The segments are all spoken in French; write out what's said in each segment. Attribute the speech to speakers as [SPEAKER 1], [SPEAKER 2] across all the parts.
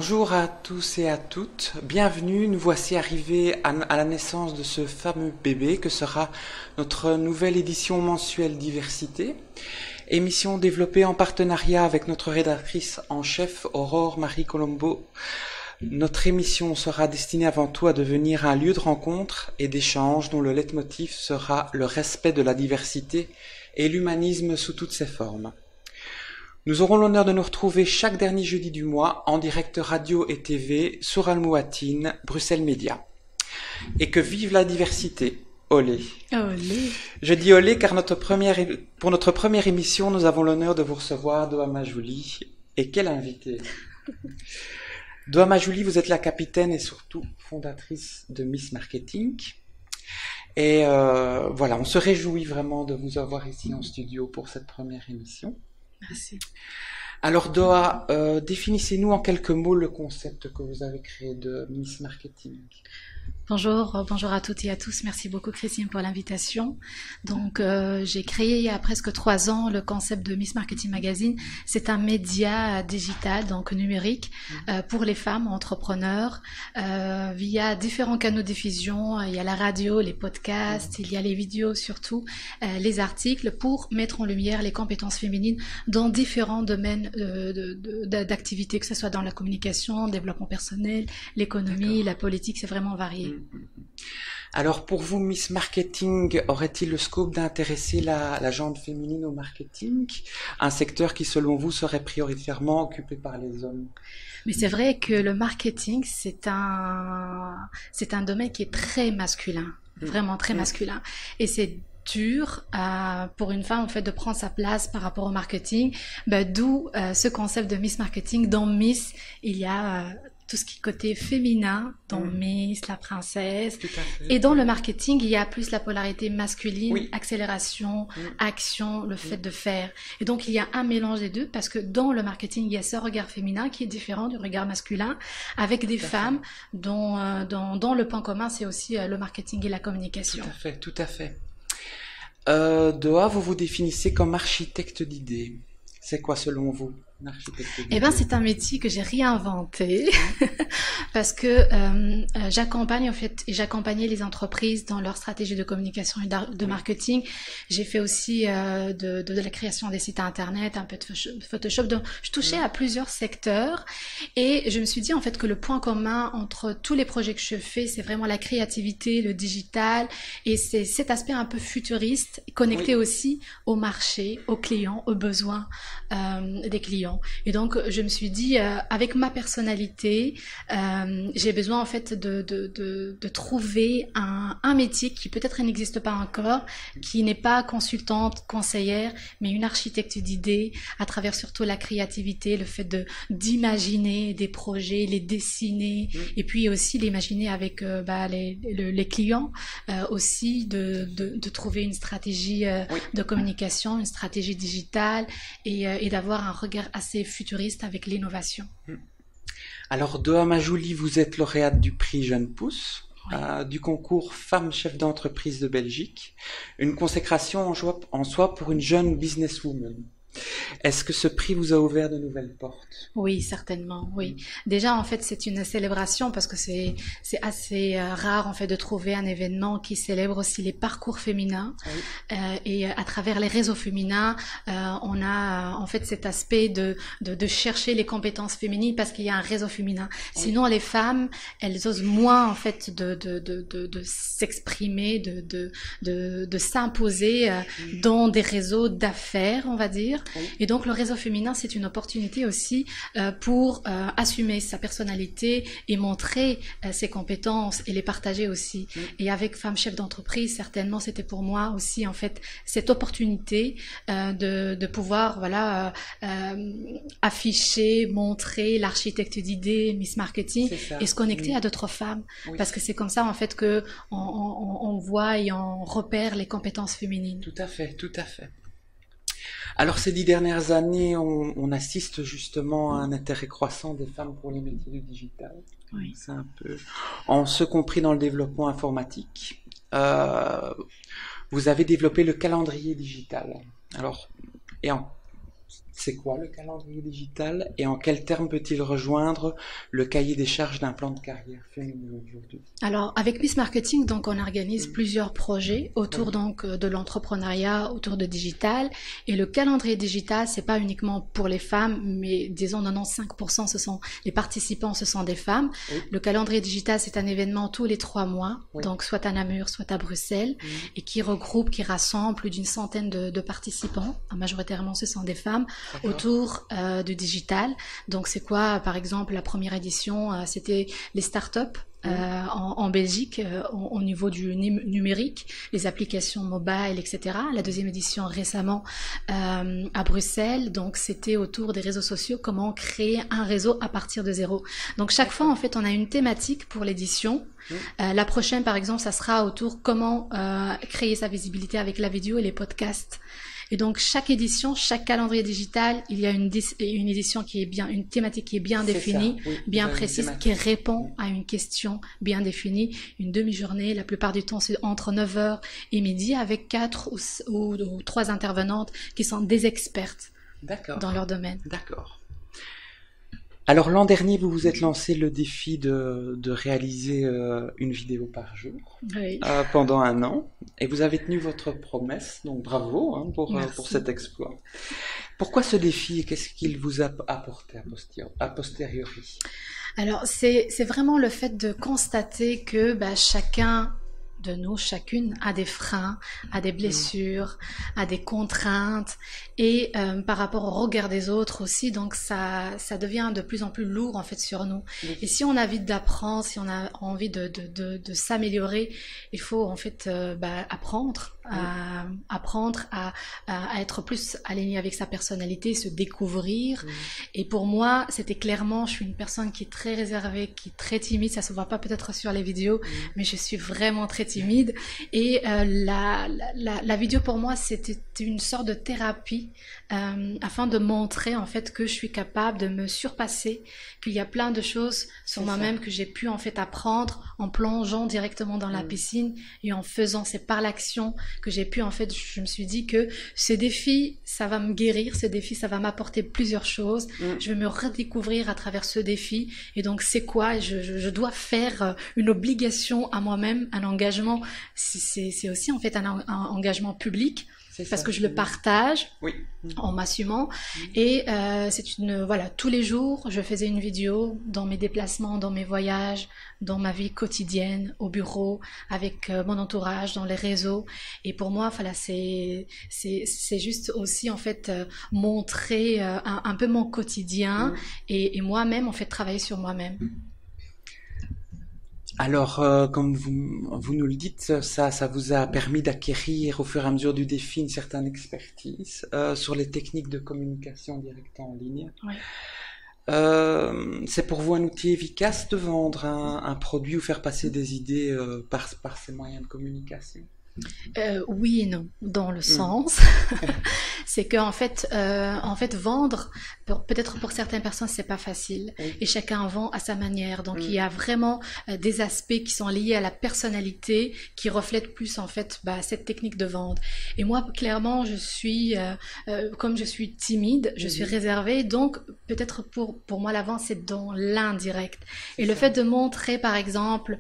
[SPEAKER 1] Bonjour à tous et à toutes, bienvenue, nous voici arrivés à la naissance de ce fameux bébé que sera notre nouvelle édition mensuelle Diversité, émission développée en partenariat avec notre rédactrice en chef Aurore Marie Colombo. Notre émission sera destinée avant tout à devenir un lieu de rencontre et d'échange dont le leitmotiv sera le respect de la diversité et l'humanisme sous toutes ses formes. Nous aurons l'honneur de nous retrouver chaque dernier jeudi du mois en direct radio et TV sur Almoatine, Bruxelles Média. Et que vive la diversité. Olé.
[SPEAKER 2] Olé.
[SPEAKER 1] Je dis olé car pour notre première émission, nous avons l'honneur de vous recevoir, Doa Majouli. Et quelle invitée. Doa Majouli, vous êtes la capitaine et surtout fondatrice de Miss Marketing. Et voilà, on se réjouit vraiment de vous avoir ici en studio pour cette première émission.
[SPEAKER 2] Merci.
[SPEAKER 1] Alors Doa, définissez-nous en quelques mots le concept que vous avez créé de Miss Marketing.
[SPEAKER 2] Bonjour à toutes et à tous. Merci beaucoup Christine pour l'invitation. Donc j'ai créé il y a presque 3 ans le concept de Miss Marketing Magazine. C'est un média digital, donc numérique, pour les femmes entrepreneurs via différents canaux de diffusion. Il y a la radio, les podcasts, il y a les vidéos surtout, les articles pour mettre en lumière les compétences féminines dans différents domaines d'activité, que ce soit dans la communication, le développement personnel, l'économie, la politique, c'est vraiment varié.
[SPEAKER 1] Alors pour vous, Miss Marketing aurait-il le scope d'intéresser la gente féminine au marketing, un secteur qui selon vous serait prioritairement occupé par les hommes?
[SPEAKER 2] Mais c'est vrai que le marketing, c'est un domaine qui est très masculin, vraiment très masculin, et c'est dur pour une femme en fait de prendre sa place par rapport au marketing, d'où ce concept de Miss Marketing. Dans Miss, il y a tout ce qui est côté féminin, dans Miss, la princesse. Et dans le marketing, il y a plus la polarité masculine, accélération, action, le fait de faire. Et donc, il y a un mélange des deux parce que dans le marketing, il y a ce regard féminin qui est différent du regard masculin avec des femmes dont le point commun, c'est aussi le marketing et la communication.
[SPEAKER 1] Tout à fait. Doa, vous vous définissez comme architecte d'idées. C'est quoi selon vous?
[SPEAKER 2] C'est un métier que j'ai réinventé parce que j'accompagne en fait et j'accompagnais les entreprises dans leur stratégie de communication et de marketing. J'ai fait aussi de la création des sites internet, un peu de Photoshop. Donc, je touchais à plusieurs secteurs et je me suis dit en fait que le point commun entre tous les projets que je fais, c'est vraiment la créativité, le digital et c'est cet aspect un peu futuriste, connecté aussi au marché, aux clients, aux besoins des clients. Et donc, je me suis dit, avec ma personnalité, j'ai besoin en fait de trouver un métier qui peut-être n'existe pas encore, qui n'est pas consultante, conseillère, mais une architecte d'idées, à travers surtout la créativité, le fait d'imaginer des projets, les dessiner, et puis aussi l'imaginer avec les clients, aussi de trouver une stratégie de communication, une stratégie digitale, et d'avoir un regard assez futuriste avec l'innovation.
[SPEAKER 1] Alors, Doa Majouli, vous êtes lauréate du prix Jeune Pousse, du concours Femmes chefs d'entreprise de Belgique, une consécration en soi pour une jeune businesswoman. Est-ce que ce prix vous a ouvert de nouvelles portes?
[SPEAKER 2] Oui, certainement, oui. Déjà, en fait, c'est une célébration parce que c'est assez rare, en fait, de trouver un événement qui célèbre aussi les parcours féminins. Et à travers les réseaux féminins, on a, en fait, cet aspect de chercher les compétences féminines parce qu'il y a un réseau féminin. Sinon, les femmes, elles osent moins, en fait, de s'exprimer, de s'imposer dans des réseaux d'affaires, on va dire. Et donc le réseau féminin, c'est une opportunité aussi pour assumer sa personnalité et montrer ses compétences et les partager aussi. Et avec Femmes chefs d'entreprise, certainement, c'était pour moi aussi en fait cette opportunité de pouvoir afficher, montrer l'architecte d'idées, Miss Marketing, et se connecter à d'autres femmes. Parce que c'est comme ça en fait que on voit et on repère les compétences féminines.
[SPEAKER 1] Tout à fait. Alors ces 10 dernières années, on assiste justement à un intérêt croissant des femmes pour les métiers du digital. C'est un peu, en ce compris dans le développement informatique. Vous avez développé le calendrier digital. Alors, c'est quoi le calendrier digital et en quels termes peut-il rejoindre le cahier des charges d'un plan de carrière féminin aujourd'hui?
[SPEAKER 2] Alors, avec Miss Marketing, donc, on organise plusieurs projets autour donc de l'entrepreneuriat, autour de digital. Et le calendrier digital, c'est pas uniquement pour les femmes, mais disons 95% les participants, ce sont des femmes.
[SPEAKER 1] Oui.
[SPEAKER 2] Le calendrier digital, c'est un événement tous les 3 mois,
[SPEAKER 1] Oui.
[SPEAKER 2] donc soit à Namur, soit à Bruxelles, et qui regroupe, qui rassemble plus d'une centaine de participants. Majoritairement, ce sont des femmes autour du digital. Donc, c'est quoi, par exemple, la première édition, c'était les startups. En Belgique, au niveau du numérique, les applications mobile, etc. La deuxième édition récemment à Bruxelles, donc c'était autour des réseaux sociaux, comment créer un réseau à partir de zéro. Donc chaque fois, en fait, on a une thématique pour l'édition. La prochaine, par exemple, ça sera autour comment créer sa visibilité avec la vidéo et les podcasts. Et donc, chaque édition, chaque calendrier digital, il y a une édition qui est bien, une thématique qui est bien définie, bien précise, qui répond à une question bien définie. Une demi-journée, la plupart du temps, c'est entre 9h et midi, avec 4 ou 3 intervenantes qui sont des expertes dans leur domaine.
[SPEAKER 1] D'accord. Alors, l'an dernier, vous vous êtes lancé le défi de réaliser une vidéo par jour pendant 1 an. Et vous avez tenu votre promesse, donc bravo pour cet exploit. Pourquoi ce défi et qu'est-ce qu'il vous a apporté a posteriori?
[SPEAKER 2] Alors, c'est vraiment le fait de constater que chacun de nous, chacune, a des freins, a des blessures, a des contraintes, et par rapport au regard des autres aussi, donc ça devient de plus en plus lourd en fait sur nous. Et si on a envie d'apprendre, si on a envie de s'améliorer, il faut en fait apprendre à être plus aligné avec sa personnalité, se découvrir. Et pour moi, c'était clairement, je suis une personne qui est très réservée, qui est très timide, ça se voit pas peut-être sur les vidéos, mais je suis vraiment très timide. Et la vidéo pour moi, c'était une sorte de thérapie afin de montrer en fait que je suis capable de me surpasser, qu'il y a plein de choses sur moi-même que j'ai pu en fait apprendre en plongeant directement dans la piscine et en faisant, c'est par l'action que j'ai pu en fait, je me suis dit que ce défi, ça va me guérir, ce défi, ça va m'apporter plusieurs choses, je vais me redécouvrir à travers ce défi, et donc c'est quoi, je dois faire une obligation à moi-même, un engagement, c'est aussi en fait un engagement public, parce que je le partage en m'assumant, et c'est tous les jours je faisais une vidéo dans mes déplacements, dans mes voyages, dans ma vie quotidienne, au bureau, avec mon entourage, dans les réseaux. Et pour moi, c'est juste aussi en fait montrer un peu mon quotidien et moi-même en fait travailler sur moi-même.
[SPEAKER 1] Alors, comme vous nous le dites, ça vous a permis d'acquérir au fur et à mesure du défi une certaine expertise sur les techniques de communication directe en ligne.
[SPEAKER 2] Oui.
[SPEAKER 1] C'est pour vous un outil efficace de vendre un produit ou faire passer des idées par ces moyens de communication?
[SPEAKER 2] Oui et non, dans le sens, c'est que en fait vendre, peut-être pour certaines personnes c'est pas facile, et chacun vend à sa manière. Donc il y a vraiment des aspects qui sont liés à la personnalité, qui reflètent plus en fait cette technique de vente. Et moi clairement je suis comme je suis timide, je suis réservée, donc peut-être pour moi la vente c'est dans l'indirect. Et le fait de montrer par exemple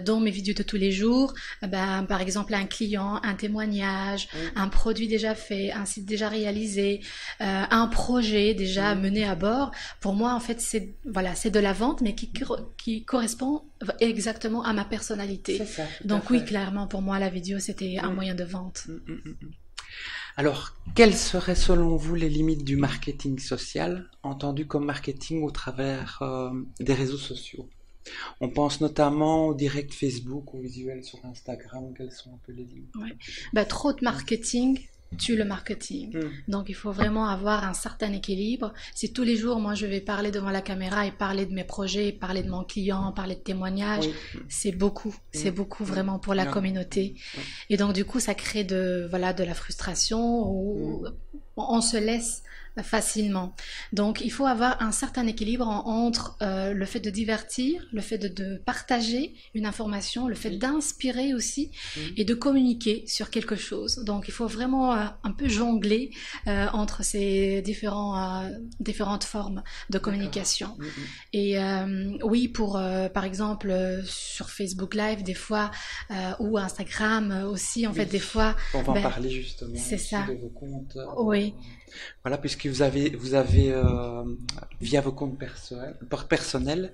[SPEAKER 2] dans mes vidéos de tous les jours, par exemple un client, un témoignage, un produit déjà fait, un site déjà réalisé, un projet déjà mené à bord. Pour moi, en fait, c'est de la vente, mais qui correspond exactement à ma personnalité.
[SPEAKER 1] Ça,
[SPEAKER 2] donc oui, clairement, pour moi, la vidéo, c'était un moyen de vente.
[SPEAKER 1] Alors, quelles seraient selon vous les limites du marketing social, entendu comme marketing au travers des réseaux sociaux? On pense notamment au direct Facebook, au visuel sur Instagram. Quelles sont un peu les limites?
[SPEAKER 2] Trop de marketing tue le marketing. Donc il faut vraiment avoir un certain équilibre. Si tous les jours, moi je vais parler devant la caméra et parler de mes projets, parler de mon client, parler de témoignages, c'est beaucoup vraiment pour la communauté. Et donc du coup, ça crée de la frustration, où on se laisse facilement. Donc, il faut avoir un certain équilibre entre le fait de divertir, le fait de partager une information, le fait d'inspirer aussi et de communiquer sur quelque chose. Donc, il faut vraiment un peu jongler entre ces différentes formes de communication. Et oui, par exemple, sur Facebook Live, des fois, ou Instagram aussi, en fait, des fois...
[SPEAKER 1] On va en parler justement.
[SPEAKER 2] C'est ça.
[SPEAKER 1] De vos comptes.
[SPEAKER 2] Oui.
[SPEAKER 1] Voilà, puisque vous avez via vos comptes personnels,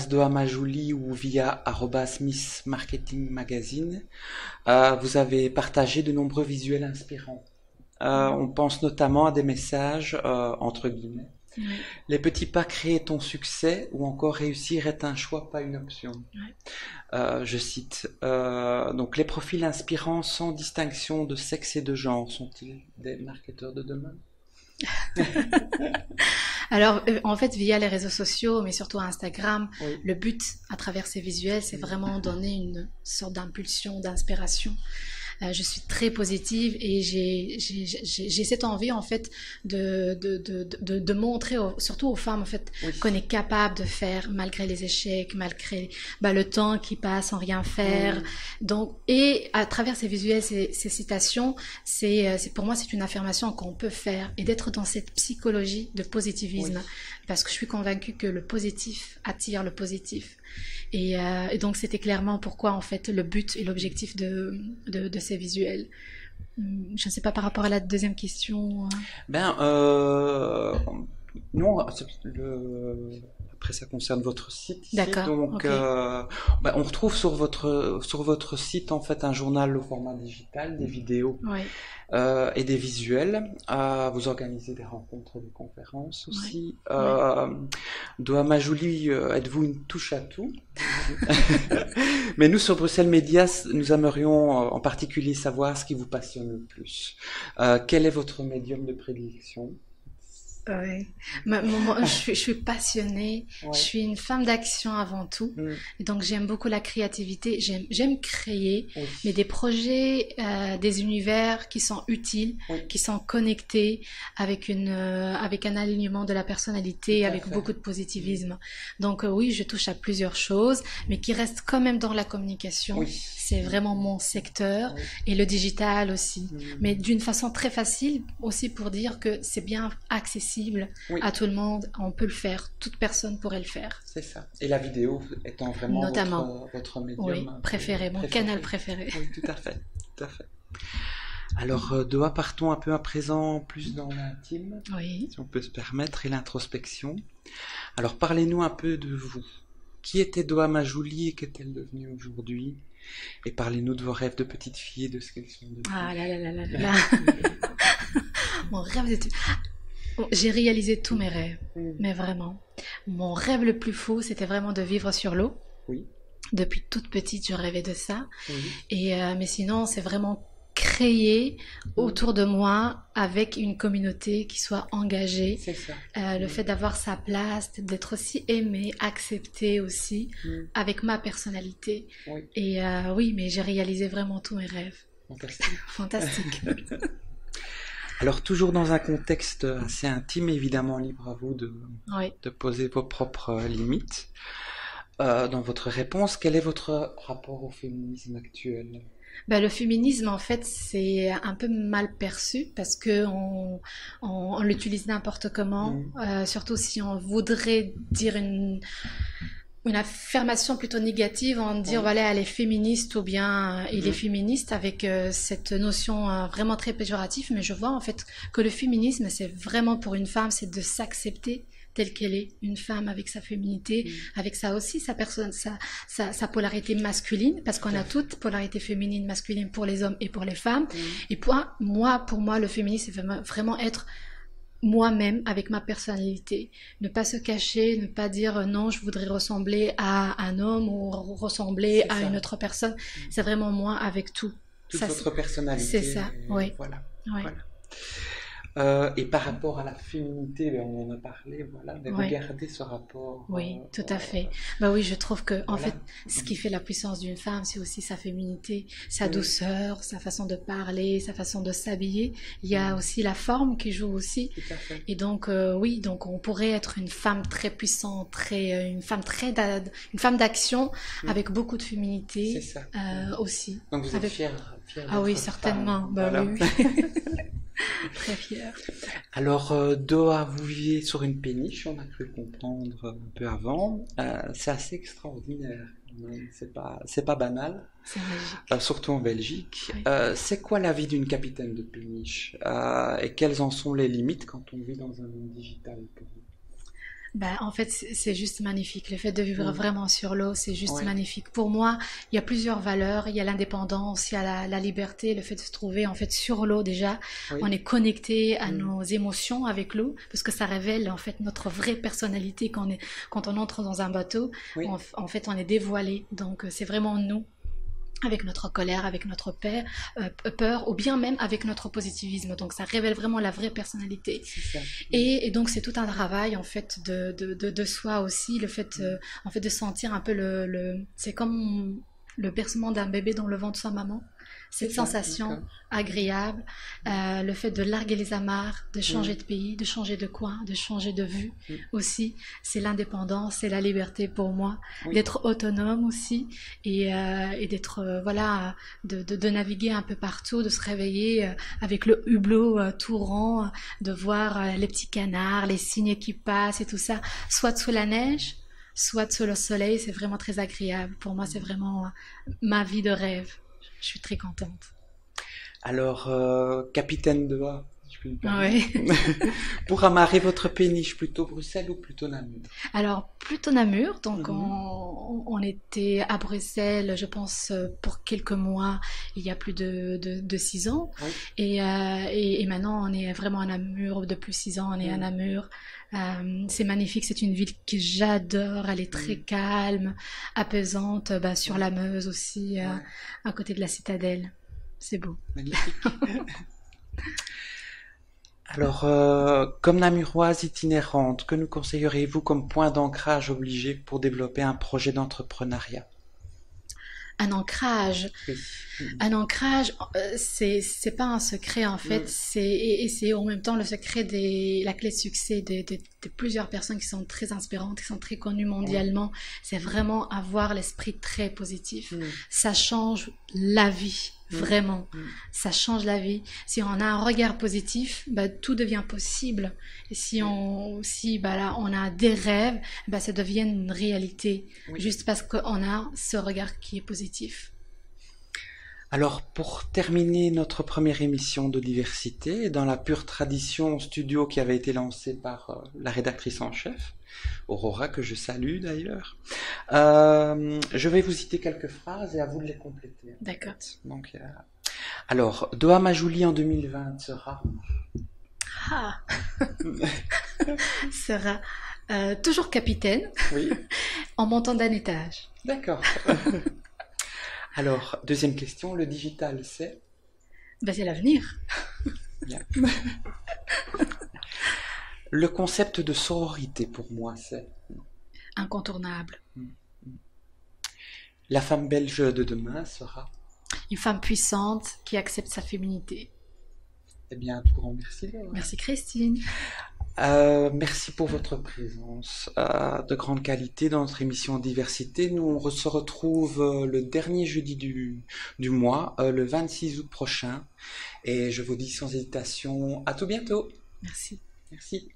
[SPEAKER 1] @doamajouli ou via @Miss Marketing Magazine, vous avez partagé de nombreux visuels inspirants. On pense notamment à des messages, entre guillemets. Les petits pas créent ton succès ou encore réussir est un choix, pas une option. Je cite. Donc les profils inspirants sans distinction de sexe et de genre sont-ils des marketeurs de demain?
[SPEAKER 2] Alors, en fait, via les réseaux sociaux, mais surtout Instagram, le but à travers ces visuels, c'est vraiment donner une sorte d'impulsion, d'inspiration. Je suis très positive et j'ai cette envie en fait de montrer surtout aux femmes en fait qu'on est capable de faire malgré les échecs, malgré le temps qui passe sans rien faire. Donc, et à travers ces visuels, ces citations, pour moi c'est une affirmation qu'on peut faire et d'être dans cette psychologie de positivisme parce que je suis convaincue que le positif attire le positif. Et donc c'était clairement pourquoi en fait le but et l'objectif de ces visuels. Je ne sais pas par rapport à la deuxième question.
[SPEAKER 1] Non, après ça concerne votre site ici.
[SPEAKER 2] D'accord.
[SPEAKER 1] Donc on retrouve sur votre site en fait un journal au format digital, des vidéos et des visuels. Vous organisez des rencontres, des conférences aussi. Doamajouli, êtes-vous une touche à tout? Mais nous sur Bruxelles Médias, nous aimerions en particulier savoir ce qui vous passionne le plus. Quel est votre médium de prédilection?
[SPEAKER 2] Oui. Je suis passionnée, je suis une femme d'action avant tout, et donc j'aime beaucoup la créativité, j'aime créer, mais des projets, des univers qui sont utiles, qui sont connectés avec un alignement de la personnalité, avec beaucoup de positivisme. Donc oui, je touche à plusieurs choses, mais qui restent quand même dans la communication. C'est vraiment mon secteur, et le digital aussi, mais d'une façon très facile aussi pour dire que c'est bien accessible à tout le monde, on peut le faire, toute personne pourrait le faire.
[SPEAKER 1] C'est ça. Et la vidéo étant vraiment votre médium
[SPEAKER 2] préféré, mon canal préféré.
[SPEAKER 1] Oui, tout à fait. Alors, Doa, partons un peu à présent plus dans l'intime, si on peut se permettre, et l'introspection. Alors, parlez-nous un peu de vous. Qui était Doamajouli et qu'est-elle devenue aujourd'hui? Et parlez-nous de vos rêves de petite fille et de ce qu'elles sont devenues.
[SPEAKER 2] Ah là là là là là. Mon rêve de... J'ai réalisé tous mes rêves, mais vraiment. Mon rêve le plus fou, c'était vraiment de vivre sur l'eau. Depuis toute petite, je rêvais de ça. Mais sinon, c'est vraiment créer autour de moi avec une communauté qui soit engagée.
[SPEAKER 1] C'est ça.
[SPEAKER 2] Le fait d'avoir sa place, d'être aussi aimée, acceptée aussi, avec ma personnalité. Et oui, mais j'ai réalisé vraiment tous mes rêves. Fantastique.
[SPEAKER 1] Alors, toujours dans un contexte assez intime, évidemment, libre à vous de poser vos propres limites. Dans votre réponse, quel est votre rapport au féminisme actuel?
[SPEAKER 2] Le féminisme, en fait, c'est un peu mal perçu parce que on l'utilise n'importe comment, surtout si on voudrait dire une affirmation plutôt négative, en dire voilà, elle est féministe ou bien il est féministe, avec cette notion vraiment très péjorative. Mais je vois en fait que le féminisme, c'est vraiment pour une femme, c'est de s'accepter telle qu'elle est, une femme avec sa féminité, avec ça aussi sa sa polarité masculine, parce qu'on a toute polarité féminine, masculine pour les hommes et pour les femmes. Et pour moi, le féminisme, c'est vraiment être moi-même avec ma personnalité, ne pas se cacher, ne pas dire non, je voudrais ressembler à un homme ou ressembler à une autre personne. C'est vraiment moi avec tout.
[SPEAKER 1] Toute votre personnalité.
[SPEAKER 2] C'est ça, oui.
[SPEAKER 1] Voilà. Et par rapport à la féminité, ben, on en a parlé, voilà, mais
[SPEAKER 2] Oui,
[SPEAKER 1] regardez ce rapport.
[SPEAKER 2] oui, tout à fait. Bah oui, je trouve que en
[SPEAKER 1] Voilà.
[SPEAKER 2] fait, ce qui fait la puissance d'une femme, c'est aussi sa féminité, sa
[SPEAKER 1] Oui,
[SPEAKER 2] douceur, sa façon de parler, sa façon de s'habiller. Il y a
[SPEAKER 1] oui,
[SPEAKER 2] aussi la forme qui joue aussi.
[SPEAKER 1] tout à fait.
[SPEAKER 2] Et donc oui, donc on pourrait être une femme très puissante, une femme d'action
[SPEAKER 1] Oui,
[SPEAKER 2] avec beaucoup de
[SPEAKER 1] c'est
[SPEAKER 2] féminité
[SPEAKER 1] ça. Oui.
[SPEAKER 2] aussi.
[SPEAKER 1] Donc vous êtes
[SPEAKER 2] Avec
[SPEAKER 1] fière
[SPEAKER 2] ah oui,
[SPEAKER 1] d'être femme.
[SPEAKER 2] certainement. Bah
[SPEAKER 1] Voilà.
[SPEAKER 2] oui, oui. Très fière.
[SPEAKER 1] Alors, Doha, vous viviez sur une péniche, on a cru comprendre un peu avant. C'est assez extraordinaire. C'est pas banal,
[SPEAKER 2] C'est magique.
[SPEAKER 1] surtout en Belgique.
[SPEAKER 2] Oui.
[SPEAKER 1] C'est quoi la vie d'une capitaine de péniche? Et quelles en sont les limites quand on vit dans un monde digital pour vous?
[SPEAKER 2] Ben, en fait, c'est juste magnifique. Le fait de vivre
[SPEAKER 1] Mm.
[SPEAKER 2] vraiment sur l'eau, c'est juste
[SPEAKER 1] Ouais,
[SPEAKER 2] magnifique. Pour moi, il y a plusieurs valeurs. Il y a l'indépendance, il y a la liberté, le fait de se trouver en fait sur l'eau déjà. On
[SPEAKER 1] oui,
[SPEAKER 2] est connecté à
[SPEAKER 1] mm,
[SPEAKER 2] nos émotions avec l'eau parce que ça révèle en fait notre vraie personnalité quand on entre dans un bateau.
[SPEAKER 1] oui,
[SPEAKER 2] En fait, on est dévoilé. Donc, c'est vraiment nous. Avec notre colère, avec notre peur, ou bien même avec notre positivisme. Donc ça révèle vraiment la vraie personnalité.
[SPEAKER 1] c'est ça. Mm,
[SPEAKER 2] Et donc c'est tout un travail en fait de soi aussi, le fait
[SPEAKER 1] mm,
[SPEAKER 2] en fait de sentir un peu c'est comme le bercement d'un bébé dans le ventre de sa maman.
[SPEAKER 1] c'est
[SPEAKER 2] Cette
[SPEAKER 1] ça,
[SPEAKER 2] sensation
[SPEAKER 1] d'accord.
[SPEAKER 2] agréable, le fait de larguer les amarres, de changer
[SPEAKER 1] Mm,
[SPEAKER 2] de pays, de changer de coin, de changer de vue
[SPEAKER 1] mm,
[SPEAKER 2] aussi, c'est l'indépendance, c'est la liberté pour moi,
[SPEAKER 1] oui,
[SPEAKER 2] d'être autonome aussi et d'être voilà, de naviguer un peu partout, de se réveiller avec le hublot tout rond, de voir les petits canards, les cygnes qui passent et tout ça, soit sous la neige, soit sous le soleil, c'est vraiment très agréable. Pour moi, c'est vraiment ma vie de rêve. Je suis très contente.
[SPEAKER 1] Alors, capitaine Doha, si je puis me
[SPEAKER 2] Ah
[SPEAKER 1] permettre,
[SPEAKER 2] ouais.
[SPEAKER 1] pour amarrer votre péniche, plutôt Bruxelles ou plutôt Namur?
[SPEAKER 2] Alors, plutôt Namur, donc
[SPEAKER 1] Mhm.
[SPEAKER 2] on était à Bruxelles, je pense, pour quelques mois, il y a plus de 6 ans.
[SPEAKER 1] Oui.
[SPEAKER 2] Et maintenant, on est vraiment à Namur, depuis 6 ans, on est à
[SPEAKER 1] Mm,
[SPEAKER 2] Namur. C'est magnifique, c'est une ville que j'adore, elle est très
[SPEAKER 1] mm,
[SPEAKER 2] calme, apaisante, bah, sur
[SPEAKER 1] ouais,
[SPEAKER 2] la Meuse aussi,
[SPEAKER 1] ouais,
[SPEAKER 2] à côté de la citadelle. C'est beau.
[SPEAKER 1] magnifique. Alors, comme namuroise itinérante, que nous conseilleriez-vous comme point d'ancrage obligé pour développer un projet d'entrepreneuriat?
[SPEAKER 2] Un ancrage.
[SPEAKER 1] Oui. Mm,
[SPEAKER 2] Un ancrage, c'est pas un secret en fait,
[SPEAKER 1] mm,
[SPEAKER 2] et c'est en même temps le secret la clé de succès de plusieurs personnes qui sont très inspirantes, qui sont très connues
[SPEAKER 1] oui.
[SPEAKER 2] mondialement. C'est vraiment avoir l'esprit très positif.
[SPEAKER 1] Mm,
[SPEAKER 2] Ça change la vie,
[SPEAKER 1] mm,
[SPEAKER 2] vraiment.
[SPEAKER 1] mm,
[SPEAKER 2] Ça change la vie. Si on a un regard positif, bah, tout devient possible. Et
[SPEAKER 1] oui,
[SPEAKER 2] si bah là, on a des rêves, bah, ça devient une réalité,
[SPEAKER 1] oui.
[SPEAKER 2] juste parce qu'on a ce regard qui est positif.
[SPEAKER 1] Alors, pour terminer notre première émission de diversité, dans la pure tradition studio qui avait été lancée par la rédactrice en chef, Aurora, que je salue d'ailleurs, je vais vous citer quelques phrases et à vous de les compléter, en
[SPEAKER 2] D'accord.
[SPEAKER 1] fait. Donc, alors, Doha Majouli en 2020 sera.
[SPEAKER 2] Ah, sera toujours capitaine
[SPEAKER 1] Oui,
[SPEAKER 2] en montant d'un étage.
[SPEAKER 1] d'accord. Alors, deuxième question, le digital, c'est?
[SPEAKER 2] Ben, c'est l'avenir.
[SPEAKER 1] Bien. Le concept de sororité, pour moi, c'est?
[SPEAKER 2] Incontournable.
[SPEAKER 1] La femme belge de demain sera?
[SPEAKER 2] Une femme puissante qui accepte sa féminité.
[SPEAKER 1] Eh bien, un tout grand merci, Laura.
[SPEAKER 2] Merci Christine.
[SPEAKER 1] Merci pour votre présence de grande qualité dans notre émission Diversité. Nous, on se retrouve le dernier jeudi du mois, le 26 août prochain. Et je vous dis sans hésitation, à tout bientôt.
[SPEAKER 2] Merci.
[SPEAKER 1] Merci.